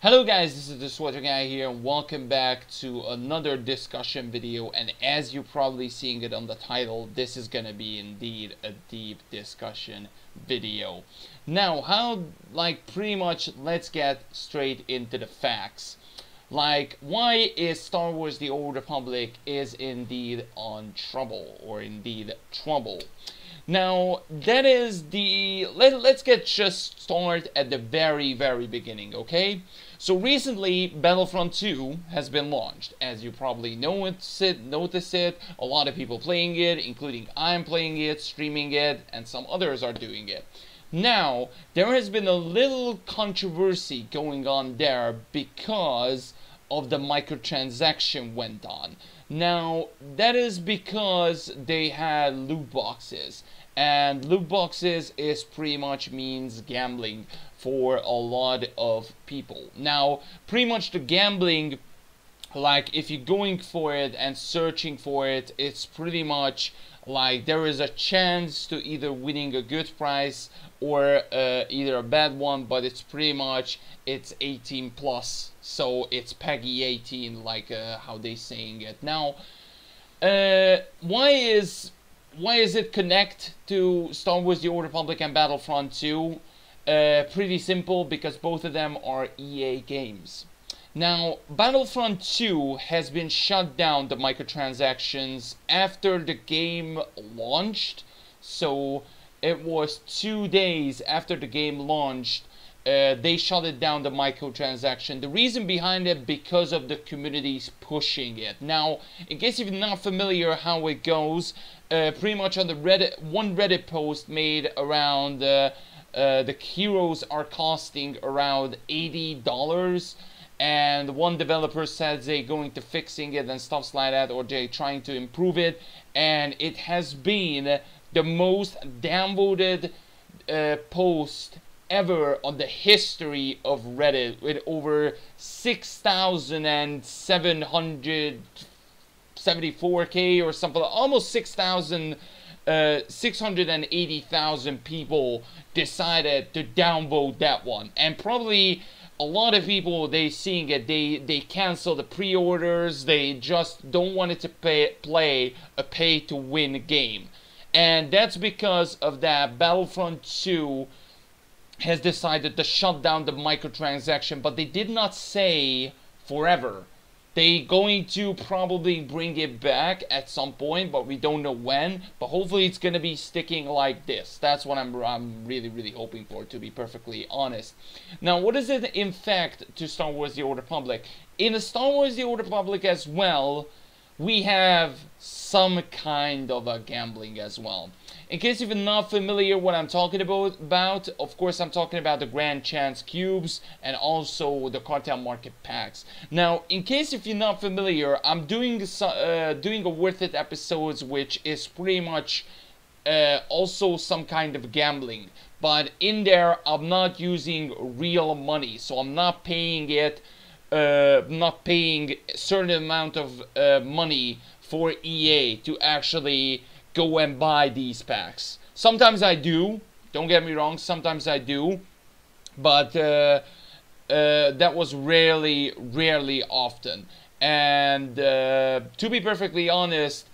Hello guys, this is the SWTOR guy here and welcome back to another discussion video. And as you're probably seeing it on the title, this is gonna be indeed a deep discussion video. Now, pretty much let's get straight into the facts. Why is Star Wars The Old Republic is indeed on trouble, or indeed trouble. Now, that is let's get just start at the very beginning, okay? So recently, Battlefront 2 has been launched. As you probably notice it, a lot of people playing it, including I'm playing it, streaming it, and some others are doing it. Now, there has been a little controversy going on there because of the microtransaction went on. Now, that is because they had loot boxes. And loot boxes is pretty much means gambling for a lot of people. Now, pretty much the gambling, like if you're going for it and searching for it, it's pretty much like there is a chance to either winning a good prize or either a bad one, but it's pretty much it's 18 plus, so it's PEGI 18, like how they saying it. Now, why is it connect to Star Wars The Old Republic and Battlefront 2? Pretty simple, because both of them are EA games. Now, Battlefront 2 has been shut down, the microtransactions, after the game launched. So it was 2 days after the game launched, they shut it down, the microtransaction. The reason behind it, because of the communities pushing it. Now, in case you're not familiar how it goes, pretty much on the Reddit, one Reddit post made around the heroes are costing around $80, and one developer says they're going to fixing it and stuff like that, or they're trying to improve it, and it has been the most downvoted post ever on the history of Reddit, with over 6,774k or something, almost 680,000 people decided to downvote that one. And probably a lot of people, they seeing it, they cancel the pre-orders, they just don't want it to play a pay-to-win game. And that's because of that. Battlefront 2 has decided to shut down the microtransaction, but they did not say forever. They going to probably bring it back at some point, but we don't know when. But hopefully it's gonna be sticking like this. That's what I'm really hoping for, to be perfectly honest. Now, what is it in fact to Star Wars The Old Republic? In the Star Wars The Old Republic as well, we have some kind of a gambling as well. In case you're not familiar what I'm talking about, of course I'm talking about the Grand Chance Cubes and also the Cartel Market Packs. Now, in case if you're not familiar, I'm doing a Worth It episodes, which is pretty much also some kind of gambling. But in there, I'm not using real money, so I'm not paying it, not paying a certain amount of money for EA to actually go and buy these packs. Sometimes I do, don't get me wrong, sometimes I do, but that was rarely often. And to be perfectly honest,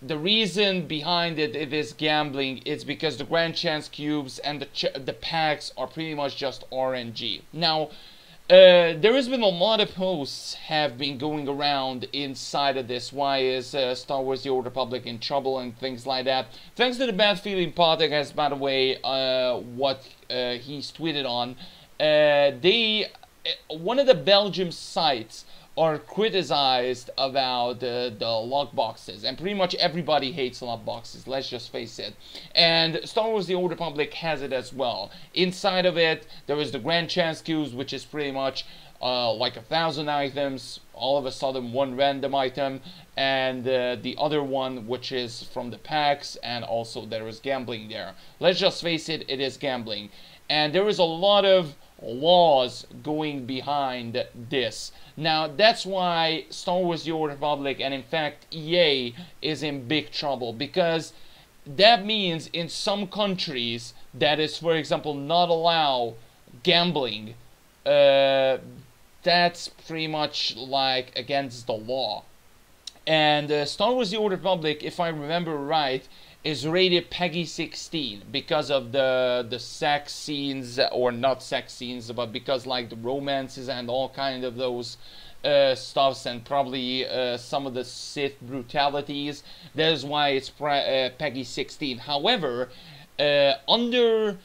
the reason behind it is gambling. It's because the Grand Chance Cubes and the packs are pretty much just RNG. Now, there has been a lot of posts have been going around inside of this. Why is Star Wars The Old Republic in trouble and things like that? Thanks to the Bad Feeling podcast, by the way, what he's tweeted on. One of the Belgium sites are criticized about the lock boxes, and pretty much everybody hates lock boxes, let's just face it. And Star Wars The Old Republic has it as well. Inside of it, there is the Grand Chance Cubes, which is pretty much like 1,000 items, all of a sudden one random item, and the other one, which is from the packs, and also there is gambling there. Let's just face it, it is gambling. And there is a lot of laws going behind this. Now, that's why Star Wars The Old Republic, and in fact EA, is in big trouble, because that means in some countries that is, for example, not allow gambling, that's pretty much like against the law. And Star Wars: The Old Republic, if I remember right, is rated PEGI 16 because of the sex scenes, or not sex scenes, but because like the romances and all kind of those stuffs, and probably some of the Sith brutalities. That is why it's PEGI 16. However, under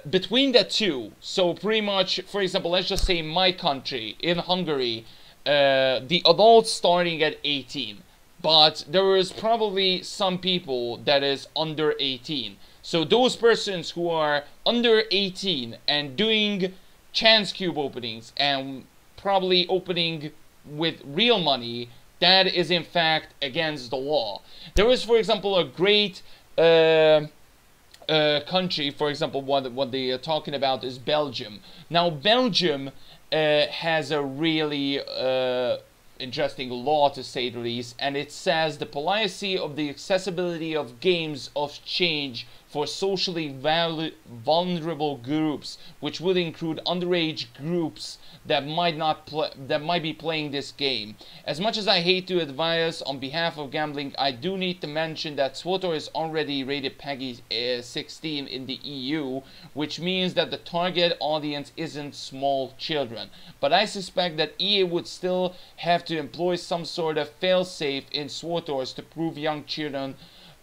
between the two, so pretty much, for example, let's just say in my country, in Hungary, the adults starting at 18, but there is probably some people that is under 18. So those persons who are under 18 and doing chance cube openings and probably opening with real money, that is in fact against the law. There is, for example, a great country, for example, what they are talking about is Belgium. Now Belgium has a really interesting law, to say the least, and it says the policy of the accessibility of games of change for socially vulnerable groups, which would include underage groups that might be playing this game. As much as I hate to advise on behalf of gambling, I do need to mention that SWTOR is already rated PEGI 16 in the EU, which means that the target audience isn't small children. But I suspect that EA would still have to employ some sort of failsafe in SWTORs to prove young children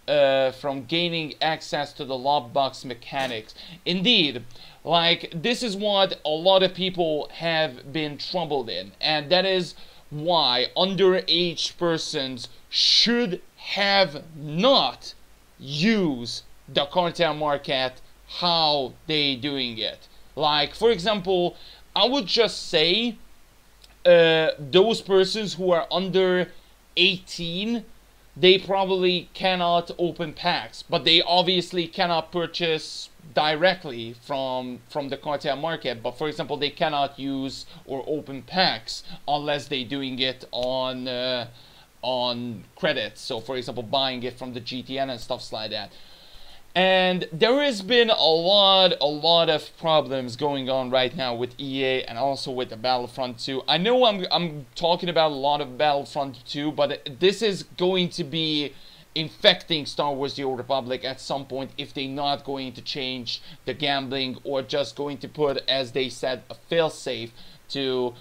from gaining access to the lockbox mechanics. Indeed, like, this is what a lot of people have been troubled in, and that is why underage persons should have not used the cartel market how they doing it. Like, for example, I would just say those persons who are under 18, they probably cannot open packs, but they obviously cannot purchase directly from the cartel market. But for example, they cannot use or open packs unless they're doing it on credits. So for example, buying it from the GTN and stuff like that. And there has been a lot of problems going on right now with EA and also with the Battlefront 2. I know I'm talking about a lot of Battlefront 2, but this is going to be infecting Star Wars: The Old Republic at some point if they're not going to change the gambling, or just going to put, as they said, a failsafe to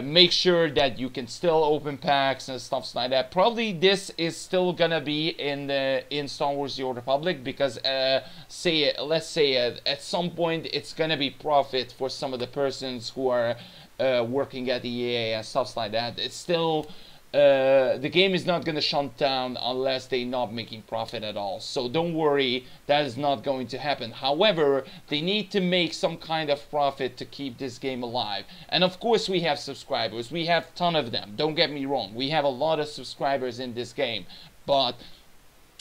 make sure that you can still open packs and stuff like that. Probably this is still gonna be in Star Wars: The Old Republic, because let's say at some point it's gonna be profit for some of the persons who are working at EA and stuff like that. It's still the game is not gonna shut down unless they're not making profit at all. So don't worry, that is not going to happen. However, they need to make some kind of profit to keep this game alive. And of course we have subscribers. We have a ton of them. Don't get me wrong. We have a lot of subscribers in this game. But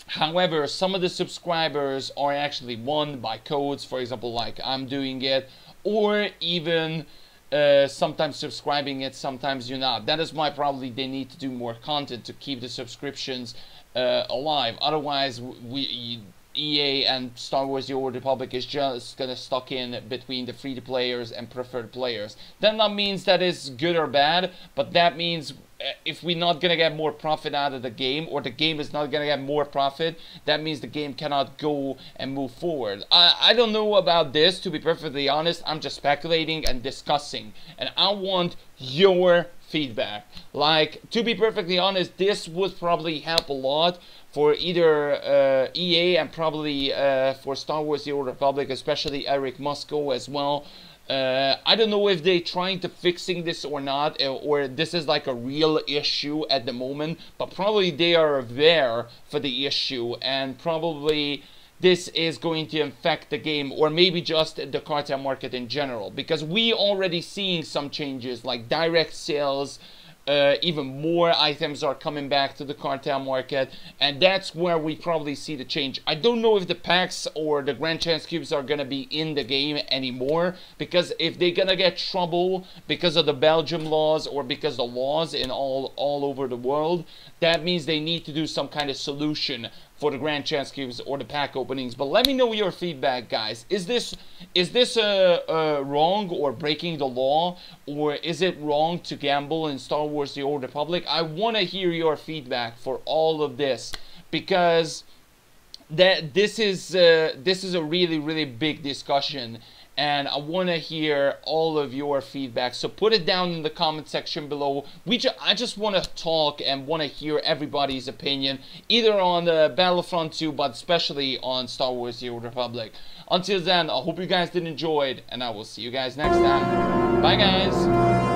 however, some of the subscribers are actually won by codes, for example, like I'm doing it, or even sometimes subscribing it, sometimes you're not. That is why probably they need to do more content to keep the subscriptions alive. Otherwise, EA and Star Wars: The Old Republic is just gonna stuck in between the free-to-players and preferred players. That not means that is good or bad, but that means if we're not gonna get more profit out of the game, or the game is not gonna get more profit, that means the game cannot go and move forward. I don't know about this, to be perfectly honest. I'm just speculating and discussing, and I want your feedback. Like, to be perfectly honest, this would probably help a lot for either EA and probably for Star Wars: The Old Republic, especially Eric Musco as well. I don't know if they're trying to fixing this or not, or this is like a real issue at the moment, but probably they are aware for the issue, and probably this is going to affect the game, or maybe just the cartel market in general, because we already seeing some changes like direct sales. Even more items are coming back to the cartel market, and that's where we probably see the change. I don't know if the packs or the Grand Chance Cubes are gonna be in the game anymore, because if they're gonna get trouble because of the Belgium laws, or because the laws in all over the world, that means they need to do some kind of solution for the Grand Chance Cubes or the pack openings. But let me know your feedback, guys. Is this wrong or breaking the law, or is it wrong to gamble in Star Wars: The Old Republic? I want to hear your feedback for all of this, because this is a really big discussion, and I want to hear all of your feedback. So put it down in the comment section below. I just want to talk and want to hear everybody's opinion, either on Battlefront 2, but especially on Star Wars: The Old Republic. Until then, I hope you guys did enjoy it, and I will see you guys next time. Bye, guys.